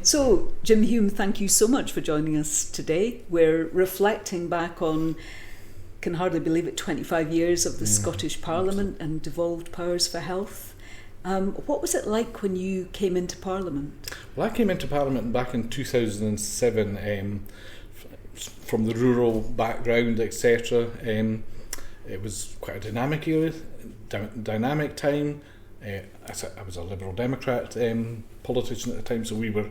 So, Jim Hume, thank you so much for joining us today. We're reflecting back on, can hardly believe it, 25 years of the Scottish Parliament and devolved powers for health. What was it like when you came into Parliament? Well, I came into Parliament back in 2007 from the rural background, etc. It was quite a dynamic era, dynamic time. I was a Liberal Democrat politician at the time, so we were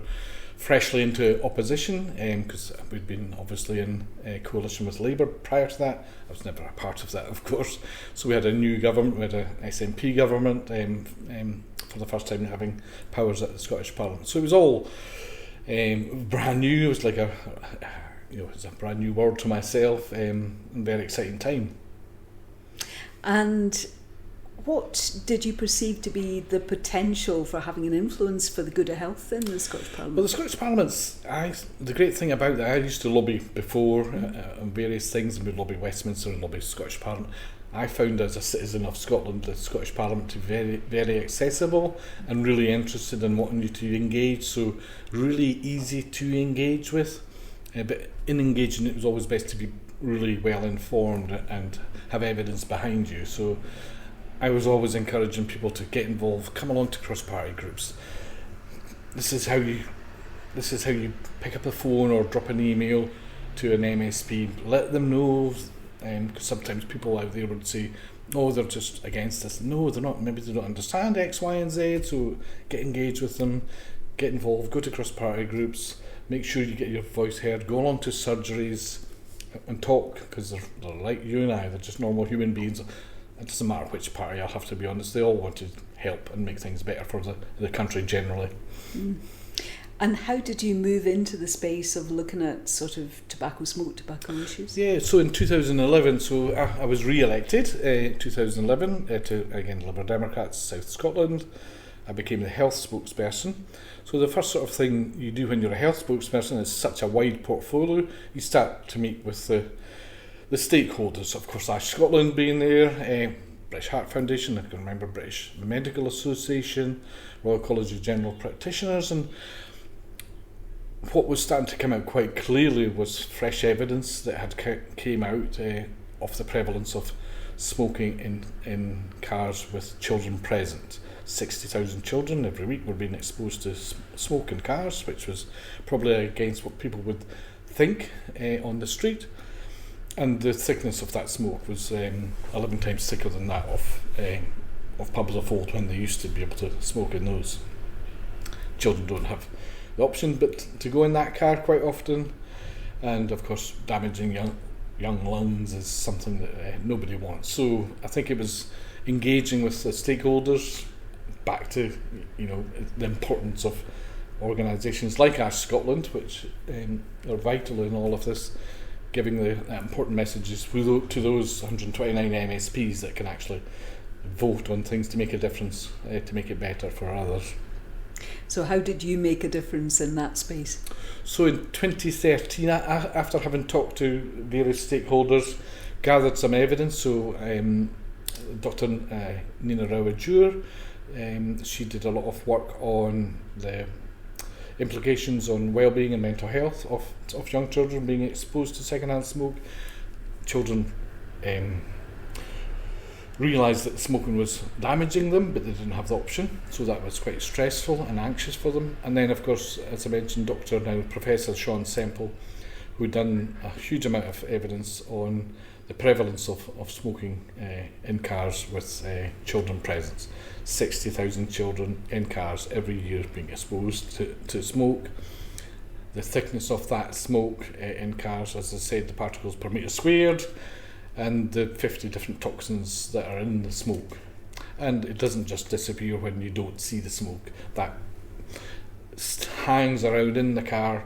freshly into opposition because we'd been obviously in coalition with Labour prior to that. I was never a part of that, of course. So we had a new government, we had an SNP government for the first time having powers at the Scottish Parliament. So it was all brand new. It was like it was a brand new world to myself, and very exciting time. And what did you perceive to be the potential for having an influence for the good of health in the Scottish Parliament? Well, the Scottish Parliament's, the great thing about that, I used to lobby before on various things, and we'd lobby Westminster and lobby Scottish Parliament. I found as a citizen of Scotland the Scottish Parliament to be very, very accessible and really interested in wanting you to engage, so really easy to engage with. But in engaging, it was always best to be really well informed and have evidence behind you. So I was always encouraging people to get involved, come along to cross-party groups. This is how you pick up the phone or drop an email to an MSP. Let them know, because sometimes people out there would say, "Oh, they're just against us." No, they're not. Maybe they don't understand X, Y, and Z. So get engaged with them, get involved, go to cross-party groups, make sure you get your voice heard, go along to surgeries and talk, because they're like you and I. They're just normal human beings. It doesn't matter which party, I'll have to be honest, they all want to help and make things better for the country generally. And how did you move into the space of looking at sort of tobacco issues? Yeah, so in 2011, so I was re-elected in 2011 to, again, Liberal Democrats, South Scotland. I became the health spokesperson. So the first sort of thing you do when you're a health spokesperson is such a wide portfolio, you start to meet with the stakeholders, of course, Scotland being there, British Heart Foundation, I can remember British Medical Association, Royal College of General Practitioners, and what was starting to come out quite clearly was fresh evidence that had came out of the prevalence of smoking in cars with children present. 60,000 children every week were being exposed to smoke in cars, which was probably against what people would think on the street. And the thickness of that smoke was 11 times thicker than that of pubs of old when they used to be able to smoke in those. Children don't have the option but to go in that car quite often, and of course damaging young lungs is something that nobody wants. So I think it was engaging with the stakeholders, back to the importance of organisations like Ash Scotland, which are vital in all of this, giving the important messages to those 129 MSPs that can actually vote on things to make a difference, to make it better for others. So how did you make a difference in that space? So in 2013, after having talked to various stakeholders, gathered some evidence, so Dr. Nina Rowett-Dewar, she did a lot of work on the implications on well-being and mental health of young children being exposed to second-hand smoke. Children realised that smoking was damaging them, but they didn't have the option, so that was quite stressful and anxious for them. And then, of course, as I mentioned, Professor Sean Semple, who'd done a huge amount of evidence on the prevalence of smoking in cars with children present. 60,000 children in cars every year being exposed to smoke. The thickness of that smoke in cars, as I said, the particles per metre squared, and the 50 different toxins that are in the smoke. And it doesn't just disappear when you don't see the smoke. That hangs around in the car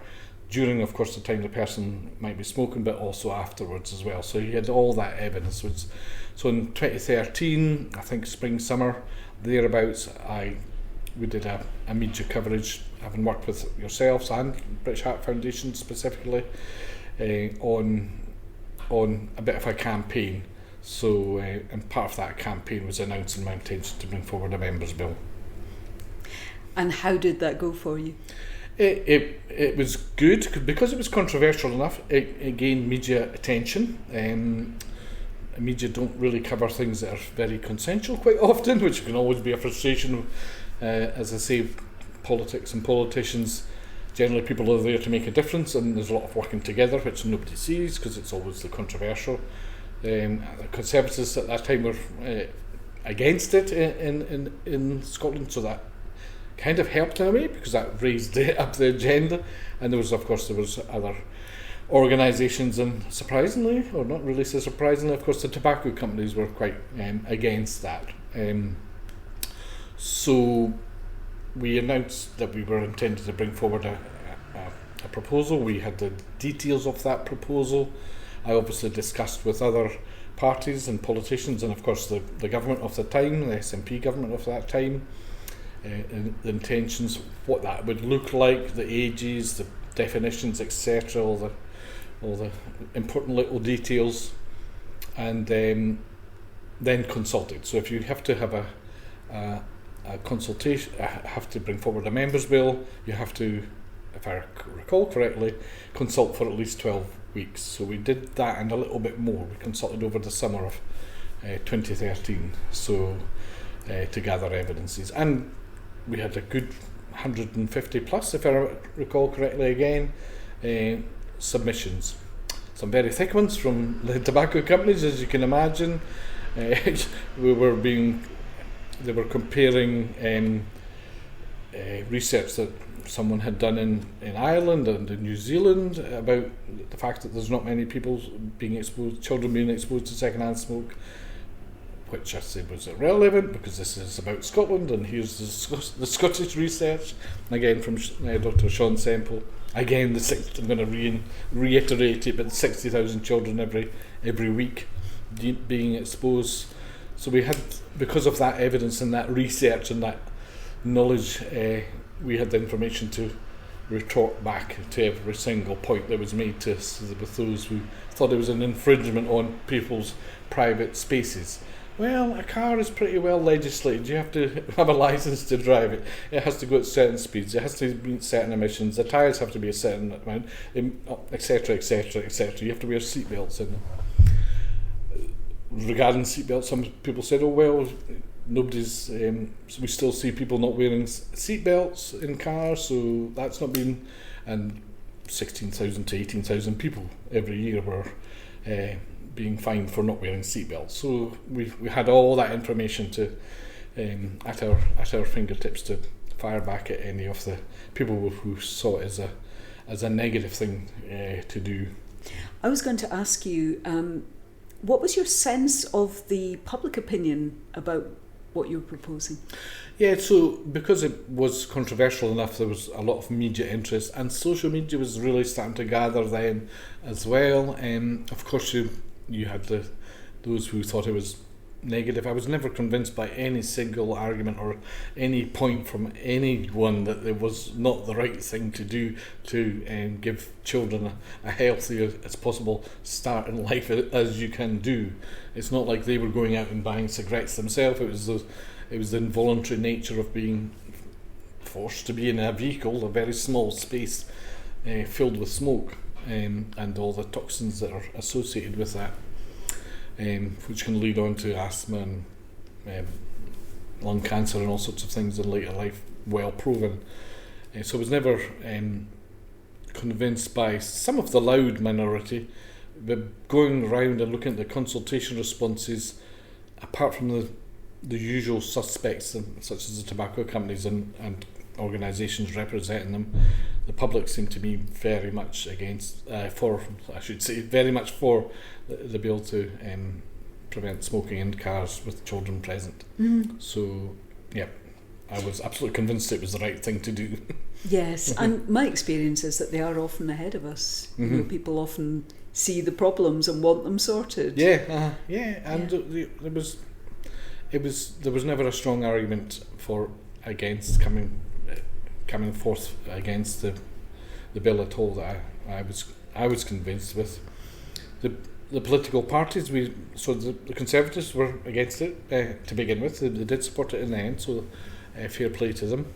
during, of course, the time the person might be smoking, but also afterwards as well. So you had all that evidence. So in 2013, I think spring, summer, thereabouts, we did a media coverage, having worked with yourselves and British Heart Foundation specifically, on a bit of a campaign. So, and part of that campaign was announcing my intention to bring forward a members' bill. And how did that go for you? It was good because it was controversial enough. It gained media attention. Media don't really cover things that are very consensual quite often, which can always be a frustration. As I say, politics and politicians, generally people are there to make a difference, and there's a lot of working together which nobody sees because it's always the controversial. The Conservatives at that time were against it in Scotland, so that kind of helped in a way because that raised it up the agenda. And there was other organisations, and surprisingly, or not really so surprisingly, of course, the tobacco companies were quite against that. So we announced that we were intending to bring forward a proposal. We had the details of that proposal. I obviously discussed with other parties and politicians, and of course the government of the time, the SNP government of that time, the intentions, what that would look like, the ages, the definitions, etc., all the important little details, and then consulted. So if you have to have a consultation, have to bring forward a members' bill, you have to, if I recall correctly, consult for at least 12 weeks. So we did that and a little bit more. We consulted over the summer of 2013, so to gather evidences, and we had a good 150 plus, if I recall correctly again, submissions. Some very thick ones from the tobacco companies, as you can imagine. They were comparing research that someone had done in Ireland and in New Zealand about the fact that there's not many people children being exposed to second-hand smoke, which I said was irrelevant because this is about Scotland, and here's the Scottish research, again from Dr. Sean Semple. Again, I'm going to reiterate it, but 60,000 children every week being exposed. So we had, because of that evidence and that research and that knowledge, we had the information to retort back to every single point that was made to us with those who thought it was an infringement on people's private spaces. Well, a car is pretty well legislated. You have to have a licence to drive it. It has to go at certain speeds. It has to meet certain emissions. The tyres have to be a certain amount, etc., etc., etc. You have to wear seatbelts in them. Regarding seatbelts, some people said, "Oh well, nobody's." We still see people not wearing seatbelts in cars, so that's not been. And 16,000 to 18,000 people every year were being fined for not wearing seatbelts. So we had all that information to at our fingertips to fire back at any of the people who saw it as a negative thing to do. I was going to ask you, what was your sense of the public opinion about what you were proposing? Yeah, so because it was controversial enough, there was a lot of media interest, and social media was really starting to gather then as well. Of course, you had those who thought it was negative. I was never convinced by any single argument or any point from anyone that it was not the right thing to do to give children a healthy as possible start in life as you can do. It's not like they were going out and buying cigarettes themselves. It was the involuntary nature of being forced to be in a vehicle, a very small space filled with smoke, and all the toxins that are associated with that, which can lead on to asthma and lung cancer and all sorts of things in later life, well proven. So I was never convinced by some of the loud minority, but going around and looking at the consultation responses, apart from the usual suspects such as the tobacco companies and organisations representing them, the public seemed to be very much very much for the bill to prevent smoking in cars with children present. So, yeah, I was absolutely convinced it was the right thing to do. Yes, and my experience is that they are often ahead of us. You know, people often see the problems and want them sorted. There was never a strong argument against coming forth against the bill at all that I was convinced with. The political parties, the Conservatives were against it to begin with. They did support it in the end, so fair play to them.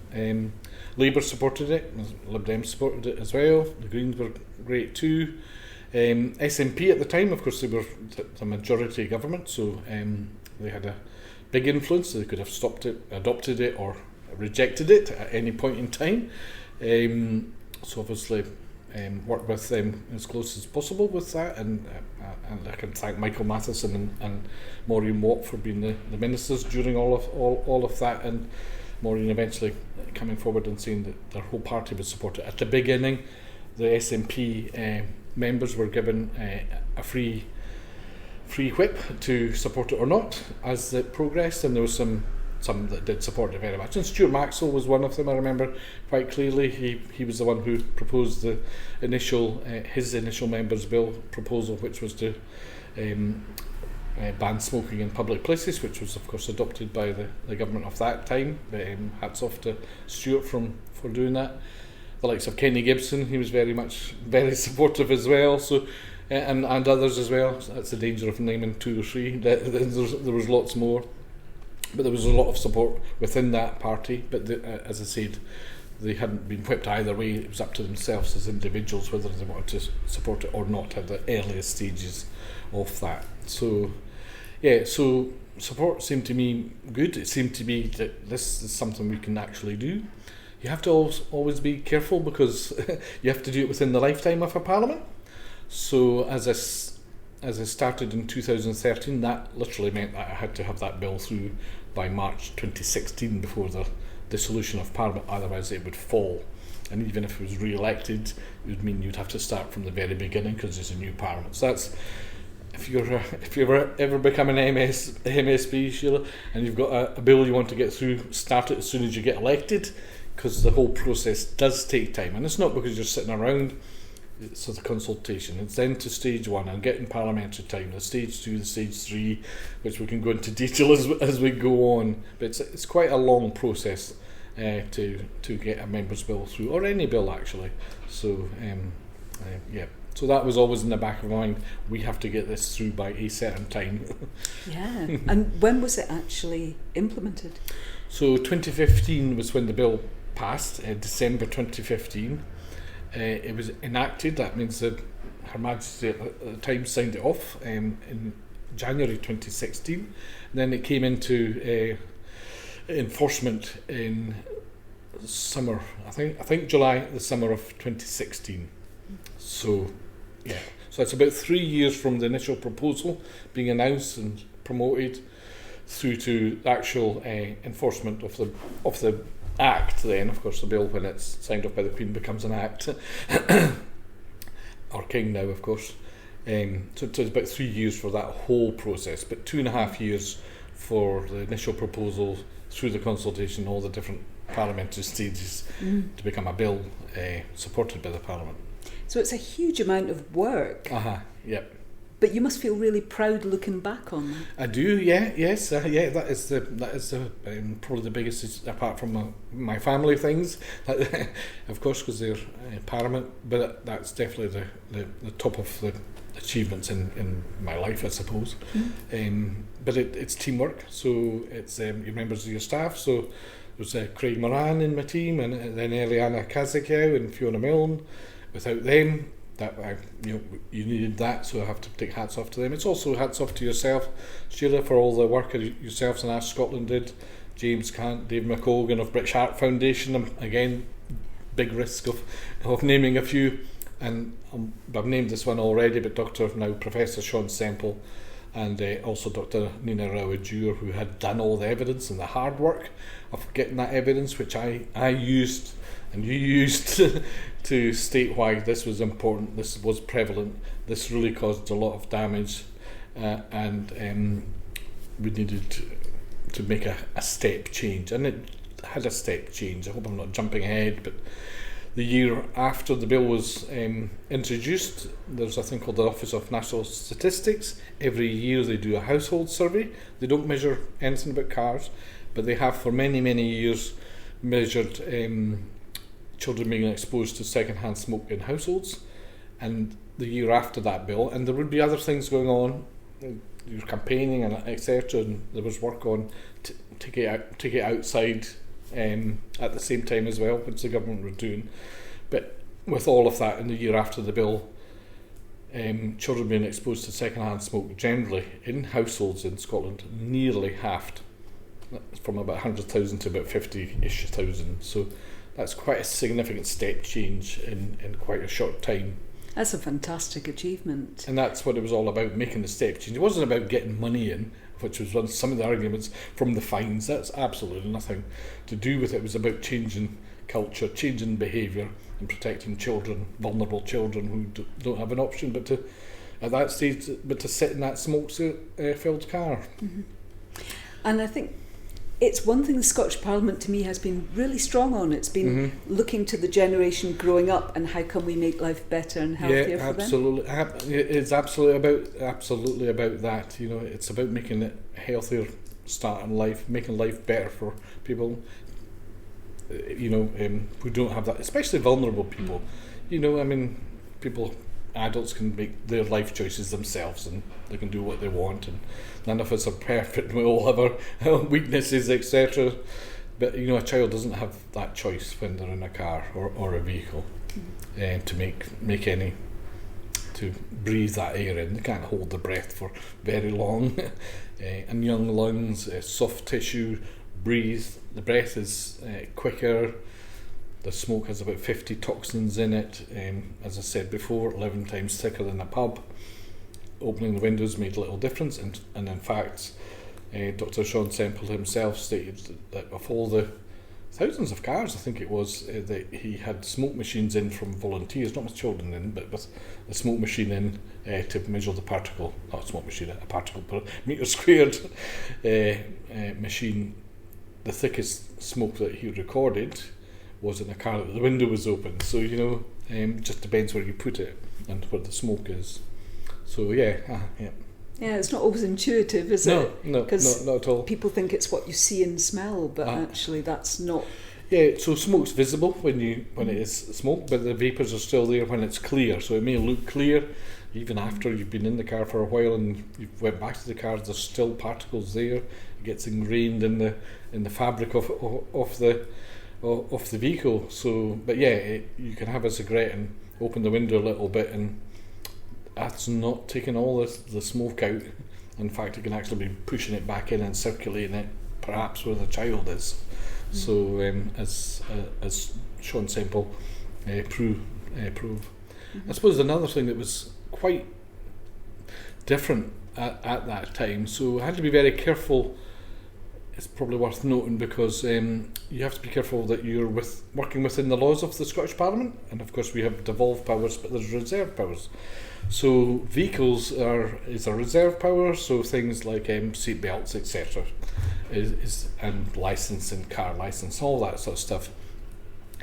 Labour supported it, Lib Dems supported it as well, the Greens were great too. SNP at the time, of course, they were the majority government, so they had a big influence. They could have stopped it, adopted it, or rejected it at any point in time. So obviously worked with them as close as possible with that, and I can thank Michael Matheson and Maureen Watt for being the ministers during all of that, and Maureen eventually coming forward and saying that their whole party would support it. At the beginning, the SNP members were given a free whip to support it or not as it progressed, and there was some that did support it very much. And Stuart Maxwell was one of them, I remember quite clearly. He was the one who proposed the his initial members' bill proposal, which was to ban smoking in public places, which was of course adopted by the government of that time. Hats off to Stuart for doing that. The likes of Kenny Gibson, he was very supportive as well. So and others as well. So that's the danger of naming 2 or 3. There was lots more, but there was a lot of support within that party. But as I said, they hadn't been whipped either way. It was up to themselves as individuals whether they wanted to support it or not at the earliest stages of that. So yeah, so support seemed to me good. It seemed to me that this is something we can actually do. You have to always be careful, because you have to do it within the lifetime of a parliament. So as I started in 2013, that literally meant that I had to have that bill through by March 2016 before the dissolution of Parliament, otherwise it would fall. And even if it was re-elected, it would mean you'd have to start from the very beginning because there's a new Parliament. So that's, if you ever become an MSP, Sheila, and you've got a bill you want to get through, start it as soon as you get elected, because the whole process does take time. And it's not because you're sitting around. It's the consultation. It's then to stage 1 and getting parliamentary time, the stage 2, the stage 3, which we can go into detail as we go on. But it's quite a long process to get a member's bill through, or any bill actually. So yeah. So that was always in the back of my mind. We have to get this through by a certain time. Yeah. And when was it actually implemented? So 2015 was when the bill passed. December 2015. It was enacted. That means that Her Majesty at the time signed it off in January 2016. And then it came into enforcement in summer. I think July, the summer of 2016. So yeah. So it's about 3 years from the initial proposal being announced and promoted through to the actual enforcement of the Act. Then, of course, the bill, when it's signed off by the Queen, becomes an Act. Or King now, of course. So it's about 3 years for that whole process, but 2.5 years for the initial proposal through the consultation, all the different parliamentary stages to become a bill supported by the Parliament. So it's a huge amount of work. Yep. But you must feel really proud looking back on that. I do, yeah, yes, yeah. That is probably the biggest, apart from my family things, of course, because they're paramount. But that's definitely the top of the achievements in my life, I suppose. But it's teamwork. So it's your members of your staff. So there's Craig Moran in my team, and then Eliana Kazakow and Fiona Milne. Without them, you needed that, so I have to take hats off to them. It's also hats off to yourself, Sheila, for all the work yourselves and Ask Scotland did. James Cant, Dave McColgan of British Heart Foundation, again, big risk of naming a few, and I've named this one already, but Professor Sean Semple, and also Dr. Nina Rao-Adjur, who had done all the evidence and the hard work of getting that evidence, which I used and you used to state why this was important, this was prevalent, this really caused a lot of damage, and we needed to make a step change, and it had a step change. I hope I'm not jumping ahead, but the year after the bill was introduced, there's a thing called the Office of National Statistics. Every year they do a household survey. They don't measure anything about cars, but they have for many, many years measured children being exposed to second-hand smoke in households. And the year after that bill, and there would be other things going on, you're campaigning and etc., and there was work on to get outside at the same time as well, which the government were doing. But with all of that, in the year after the bill, children being exposed to second-hand smoke generally in households in Scotland nearly halved, from about 100,000 to about 50-ish thousand. So that's quite a significant step change in quite a short time. That's a fantastic achievement. And that's what it was all about, making the step change. It wasn't about getting money in, which was some of the arguments from the fines. That's absolutely nothing to do with it. It was about changing culture, changing behaviour, and protecting children, vulnerable children who don't have an option but to, at that stage, but to sit in that smoke-filled car. Mm-hmm. And I think it's one thing the Scottish Parliament to me has been really strong on. It's been looking to the generation growing up and how can we make life better and healthier for them. It's absolutely about that. You know, it's about making it a healthier start in life, making life better for people. You know, who don't have that, especially vulnerable people. You know, I mean, adults can make their life choices themselves and they can do what they want, and none of us are perfect. We all have our weaknesses, etc. But you know, a child doesn't have that choice when they're in a car or a vehicle to make any, to breathe that air in. They can't hold their breath for very long. And young lungs, soft tissue, breathe. The breath is quicker. The smoke has about 50 toxins in it. As I said before, 11 times thicker than a pub. Opening the windows made little difference, and in fact, Dr. Sean Semple himself stated that of all the thousands of cars, I think it was, that he had smoke machines in from volunteers, not with children in, but with a smoke machine in to measure the particle, not a smoke machine, a particle per metre squared machine. The thickest smoke that he recorded was in a car that the window was open. So, you know, it just depends where you put it and where the smoke is. So, yeah. Yeah, it's not always intuitive, is it? No, not at all. People think it's what you see and smell, but actually that's not. Yeah, so smoke's visible when it is smoke, but the vapours are still there when it's clear. So it may look clear even after you've been in the car for a while and you went back to the car. There's still particles there. It gets ingrained in the fabric of the vehicle. So, but yeah, you can have a cigarette and open the window a little bit, and that's not taking all the smoke out. In fact, it can actually be pushing it back in and circulating it, perhaps where the child is. So, as Sean Semple proved. I suppose another thing that was quite different at that time, so I had to be very careful. It's probably worth noting because you have to be careful that you're working within the laws of the Scottish Parliament, and of course we have devolved powers, but there's reserve powers. So vehicles is a reserve power, so things like seat belts, etc., and licence and car licence, all that sort of stuff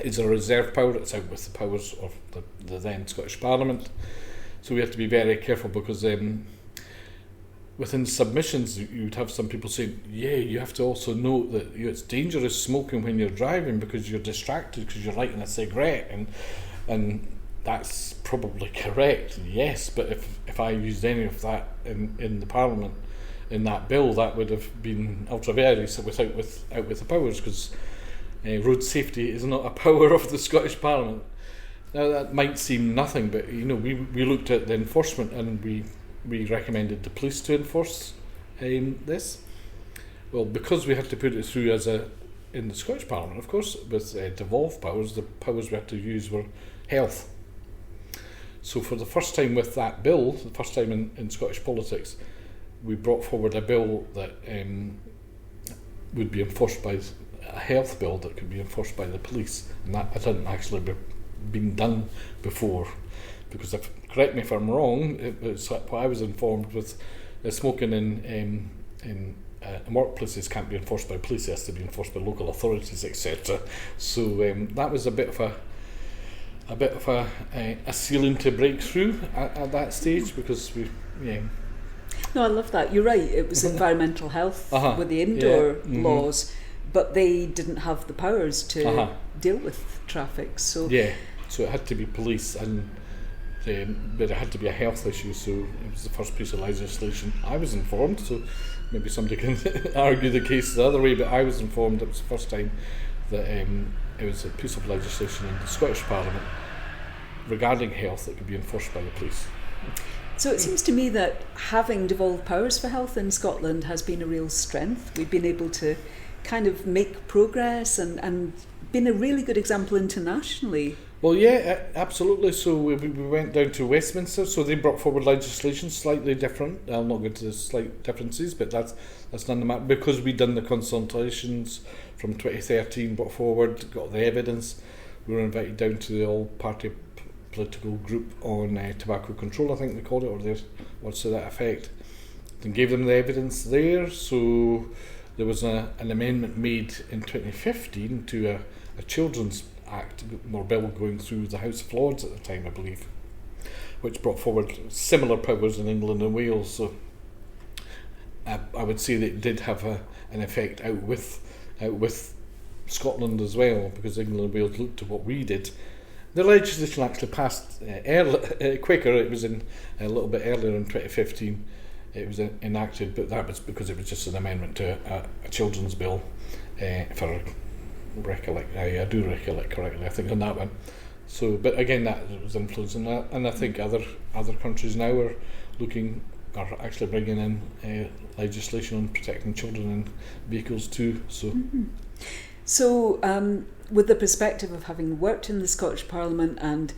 is a reserve power. It's out with the powers of the then Scottish Parliament. So we have to be very careful because within submissions you'd have some people saying, yeah, you have to also note that it's dangerous smoking when you're driving because you're distracted because you're lighting a cigarette, and that's probably correct, yes, but if I used any of that in the Parliament, in that bill, that would have been ultra vires out with the powers, because road safety is not a power of the Scottish Parliament. Now that might seem nothing, but you know, we looked at the enforcement and we recommended the police to enforce this. Well, because we had to put it through in the Scottish Parliament, of course, with devolved powers, the powers we had to use were health. So for the first time with that bill, the first time in Scottish politics, we brought forward a bill that would be enforced by a health bill that could be enforced by the police, and that hadn't actually been done before. Because correct me if I'm wrong, it's what I was informed with smoking in workplaces can't be enforced by police; it has to be enforced by local authorities, etc. So that was a bit of a ceiling to break through at that stage, because No, I love that. You're right. It was environmental health with the indoor laws, but they didn't have the powers to deal with traffic. So so it had to be police, and but it had to be a health issue. So it was the first piece of legislation I was informed. So maybe somebody can argue the case the other way, but I was informed it was the first time that it was a piece of legislation in the Scottish Parliament regarding health that could be enforced by the police. So it seems to me that having devolved powers for health in Scotland has been a real strength. We've been able to kind of make progress and been a really good example internationally. Well, yeah, absolutely. So we went down to Westminster, so they brought forward legislation slightly different. I'll not go into the slight differences, but that's none of the matter. Because we'd done the consultations from 2013, brought forward, got the evidence, we were invited down to the all-party political group on tobacco control, I think they called it, or their words to that effect, and gave them the evidence there. So there was an amendment made in 2015 to a Children's Act, or bill going through the House of Lords at the time, I believe, which brought forward similar powers in England and Wales. So I would say that it did have an effect out with Scotland as well, because England and Wales looked at what we did. The legislation actually passed quicker. It was in a little bit earlier in 2015. It was enacted, but that was because it was just an amendment to a children's bill. If I recollect, I do recollect correctly, I think, on that one. So, but again, that was influencing that, and I think other countries now are actually bringing in legislation on protecting children in vehicles too. So. Mm-hmm. So, with the perspective of having worked in the Scottish Parliament and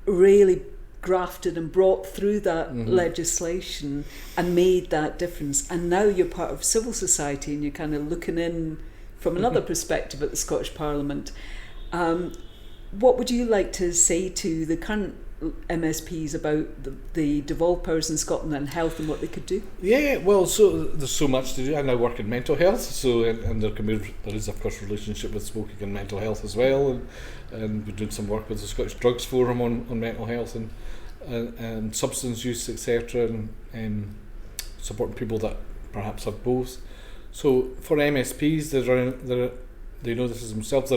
really grafted and brought through that legislation and made that difference, and now you're part of civil society and you're kind of looking in from another perspective at the Scottish Parliament, what would you like to say to the current MSPs about the devolved powers in Scotland and health and what they could do? Yeah, well, so there's so much to do. I now work in mental health, so and there is of course a relationship with smoking and mental health as well, and we're doing some work with the Scottish Drugs Forum on mental health and substance use, etc., and supporting people that perhaps have both. So for MSPs, they know this is themselves.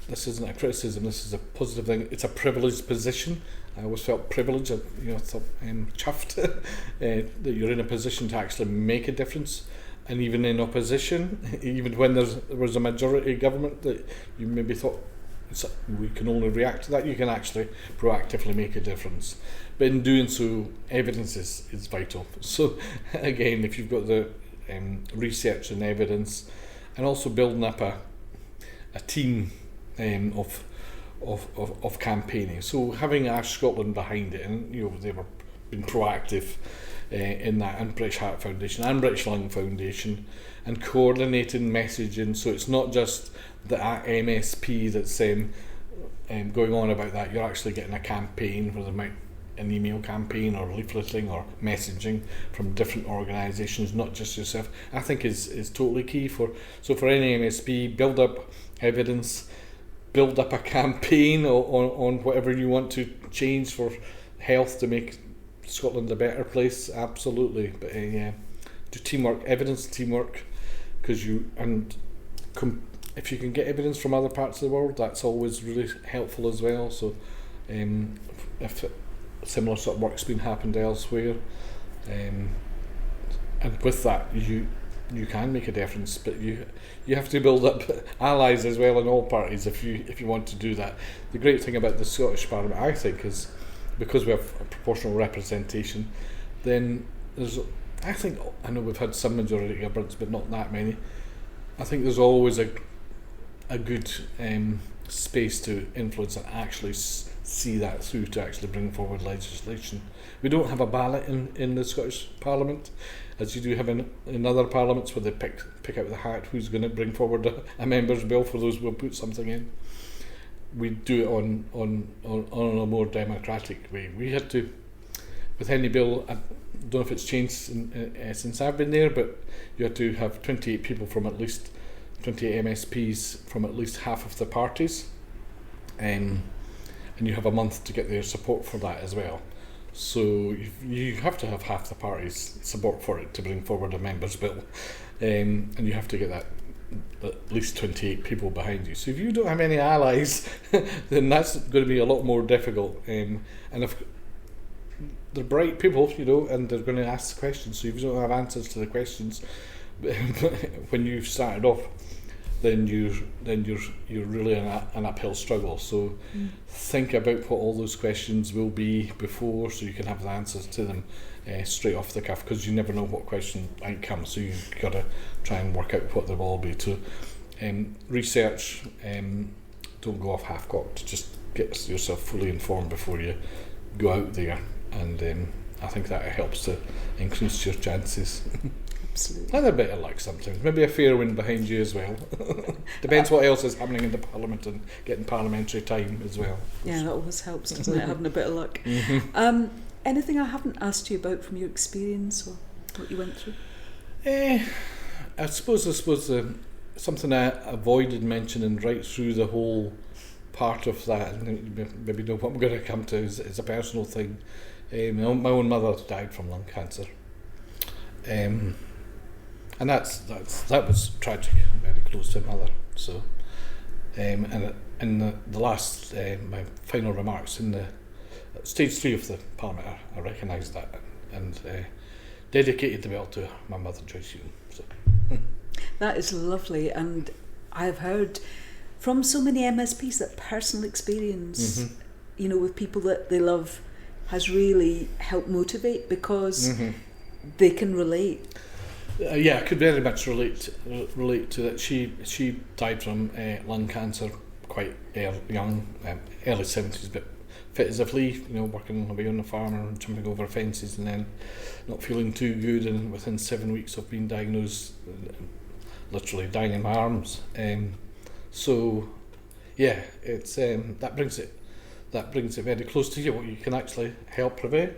This isn't a criticism, this is a positive thing. It's a privileged position. I always felt privileged, chuffed that you're in a position to actually make a difference. And even in opposition, even when there was a majority government that you maybe thought we can only react to that, you can actually proactively make a difference. But in doing so, evidence is vital. So again, if you've got the research and evidence, and also building up a team of campaigning. So having Ash Scotland behind it, and they were being proactive in that, and British Heart Foundation and British Lung Foundation, and coordinating messaging. So it's not just the MSP that's going on about that. You're actually getting a campaign, whether it might an email campaign or leafleting or messaging from different organisations, not just yourself. I think is totally key for any MSP. Build up evidence, build up a campaign on whatever you want to change for health to make Scotland a better place. Absolutely, but do teamwork, evidence teamwork, because if you can get evidence from other parts of the world, that's always really helpful as well. So if similar sort of work's been happened elsewhere, and with that you can make a difference, but you have to build up allies as well in all parties if you want to do that. The great thing about the Scottish Parliament, I think, is because we have a proportional representation, then I know we've had some majority governments, but not that many. I think there's always a good space to influence and actually see that through to actually bring forward legislation. We don't have a ballot in the Scottish Parliament, as you do have in other parliaments where they pick out the hat who's going to bring forward a member's bill for those who will put something in. We do it on a more democratic way. We had to, with any bill, I don't know if it's changed since I've been there, but you had to have 28 people from at least 28 MSPs from at least half of the parties, and you have a month to get their support for that as well. So you have to have half the party's support for it to bring forward a member's bill, and you have to get that at least 28 people behind you. So if you don't have any allies, then that's going to be a lot more difficult. And if they're bright people, and they're going to ask questions. So if you don't have answers to the questions when you've started off, then you're really in an uphill struggle. So think about what all those questions will be before, so you can have the answers to them straight off the cuff, because you never know what question might come. So you've got to try and work out what they will all be. So research. Don't go off half-cocked. Just get yourself fully informed before you go out there, and I think that helps to increase your chances. Absolutely. And a bit of luck sometimes. Maybe a fair wind behind you as well. Depends what else is happening in the Parliament and getting parliamentary time as well. Yeah, that always helps, doesn't it, having a bit of luck. Anything I haven't asked you about from your experience or what you went through? I suppose something I avoided mentioning right through the whole part of that, and maybe know what I'm going to come to, is a personal thing. My own mother died from lung cancer. And that was tragic, very close to mother. So, and in the last, my final remarks in the stage 3 of the Parliament, I recognised that and dedicated the bell to my mother, Joyce Hume. So. That is lovely, and I've heard from so many MSPs that personal experience, with people that they love, has really helped motivate, because they can relate. I could very much relate to that. She died from lung cancer quite young, early 70s, but fit as a flea, working away on the farm and jumping over fences, and then not feeling too good, and within 7 weeks of being diagnosed, literally dying in my arms. It's that brings it very close to you, what you can actually help prevent.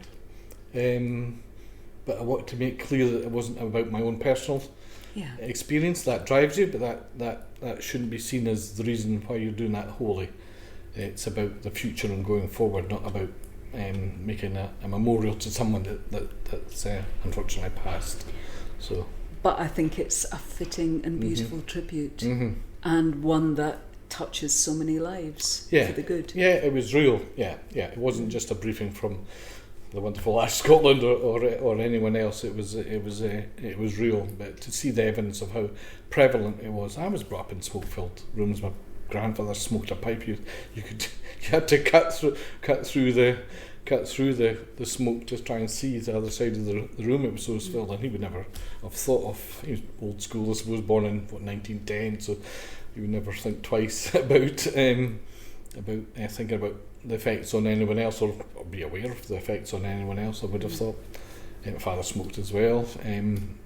But I wanted to make clear that it wasn't about my own personal experience that drives you, but that shouldn't be seen as the reason why you're doing that wholly. It's about the future and going forward, not about making a memorial to someone that's unfortunately passed. So. But I think it's a fitting and beautiful tribute, and one that touches so many lives for the good. Yeah, it was real. Yeah. It wasn't just a briefing from the wonderful Ash Scotland or anyone else. It was real. But to see the evidence of how prevalent it was. I was brought up in smoke-filled rooms. My grandfather smoked a pipe. You had to cut through the smoke to try and see the other side of the room. It was so filled, and he would never have thought of. He was old school, I suppose, born in 1910, so he would never think twice about thinking about the effects on anyone else, or be aware of the effects on anyone else. I would have thought. My father smoked as well, and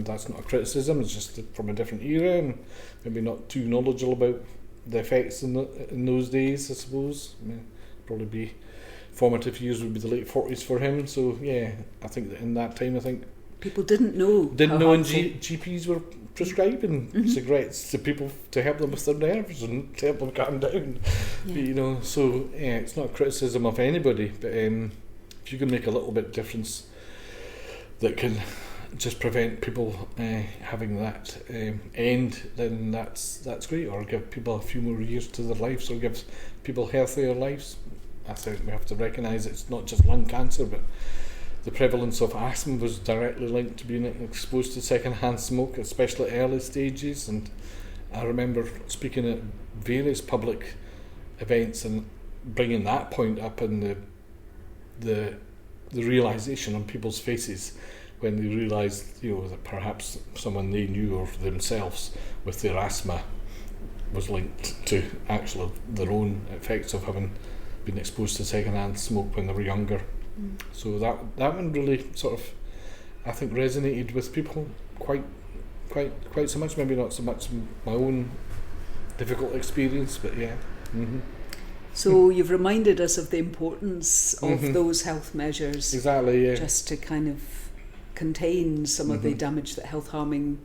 that's not a criticism. It's just from a different era, and maybe not too knowledgeable about the effects in those days, I suppose. Probably be formative years would be the late 40s for him. So I think that in that time, people didn't know, and GPs were prescribing cigarettes to people to help them with their nerves and to help them calm down. So it's not a criticism of anybody, but if you can make a little bit of difference that can just prevent people having that end, then that's great. Or give people a few more years to their lives, or give people healthier lives. I think we have to recognise it's not just lung cancer, but the prevalence of asthma was directly linked to being exposed to second-hand smoke, especially at early stages. And I remember speaking at various public events and bringing that point up, and the realisation on people's faces when they realised, that perhaps someone they knew or themselves with their asthma was linked to actually their own effects of having been exposed to second-hand smoke when they were younger. So that one really sort of, I think, resonated with people quite so much. Maybe not so much my own difficult experience, but yeah. So you've reminded us of the importance of those health measures. Exactly, yeah. Just to kind of contain some of the damage that health-harming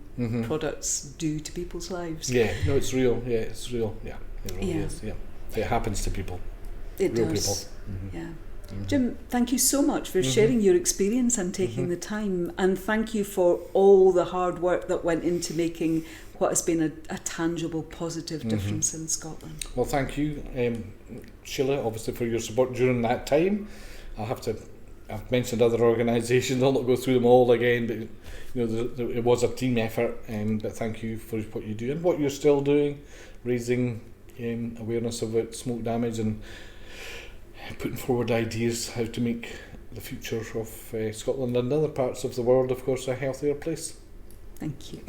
products do to people's lives. Yeah, no, it's real. Yeah, it's real. Yeah, it really is. Yeah, it happens to people. It real does. People. Yeah. Jim, thank you so much for sharing your experience and taking the time, and thank you for all the hard work that went into making what has been a tangible, positive difference in Scotland. Well, thank you, Sheila, obviously for your support during that time. I'll have to I've mentioned other organisations. I'll not go through them all again, but it was a team effort. But thank you for what you do and what you're still doing, raising awareness about smoke damage and putting forward ideas how to make the future of Scotland and other parts of the world, of course, a healthier place. Thank you.